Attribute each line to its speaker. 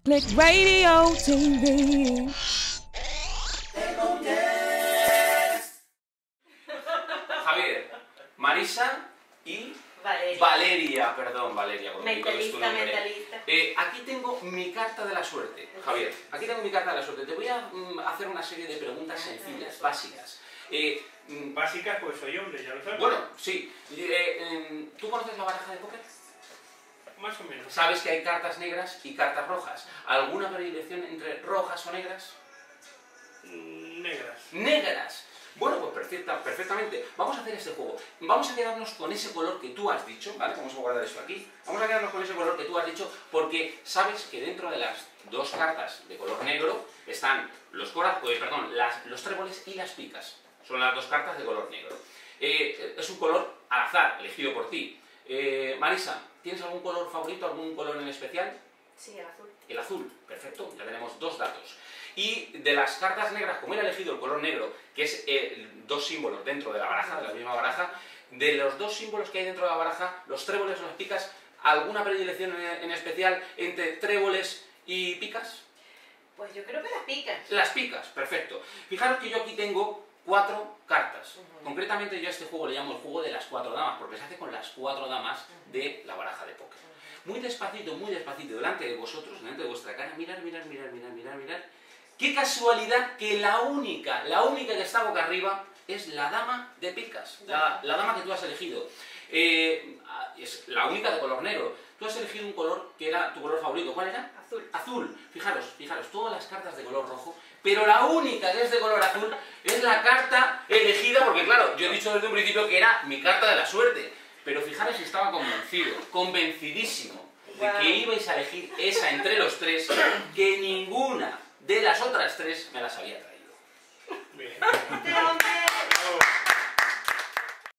Speaker 1: Click Radio TV.
Speaker 2: Javier, Marisa y Valeria, perdón, Valeria.
Speaker 3: Mentalista.
Speaker 2: Aquí tengo mi carta de la suerte, Javier. Aquí tengo mi carta de la suerte. Te voy a hacer una serie de preguntas sencillas, básicas.
Speaker 4: Básicas, pues soy hombre, ya lo sabes.
Speaker 2: Bueno, sí. ¿Tú conoces la baraja de póker?
Speaker 4: Más o menos.
Speaker 2: Sabes que hay cartas negras y cartas rojas. ¿Alguna predilección entre rojas o negras?
Speaker 4: Negras.
Speaker 2: ¡Negras! Bueno, pues perfectamente. Vamos a hacer este juego. Vamos a quedarnos con ese color que tú has dicho, ¿vale? Vamos a guardar eso aquí. Vamos a quedarnos con ese color que tú has dicho porque sabes que dentro de las dos cartas de color negro están los los tréboles y las picas. Son las dos cartas de color negro. Es un color al azar, elegido por ti. Marisa, ¿tienes algún color favorito, algún color en especial?
Speaker 3: Sí, el azul.
Speaker 2: El azul, perfecto, ya tenemos dos datos. Y de las cartas negras, como he elegido el color negro, que es dos símbolos dentro de la baraja, de la misma baraja, de los dos símbolos que hay dentro de la baraja, los tréboles o las picas, ¿alguna predilección en especial entre tréboles y picas?
Speaker 3: Pues yo creo que las picas.
Speaker 2: Las picas, perfecto. Fijaros que yo aquí tengo 4 cartas. Concretamente yo a este juego le llamo el juego de las 4 damas, porque se hace con las 4 damas de la baraja de póker. Muy despacito, delante de vosotros, delante de vuestra cara, mirar. Qué casualidad que la única que está boca arriba es la dama de picas, la dama que tú has elegido. Es la única de color negro. Tú has elegido un color que era tu color favorito. ¿Cuál era?
Speaker 3: Azul.
Speaker 2: Azul. Fijaros, todas las cartas de color rojo, pero la única que es de color azul es la carta elegida, porque claro, yo he dicho desde un principio que era mi carta de la suerte, pero fijaros si estaba convencidísimo de que ibais a elegir esa entre los tres, que ninguna de las otras tres me las había traído.
Speaker 4: Bien.
Speaker 3: Este hombre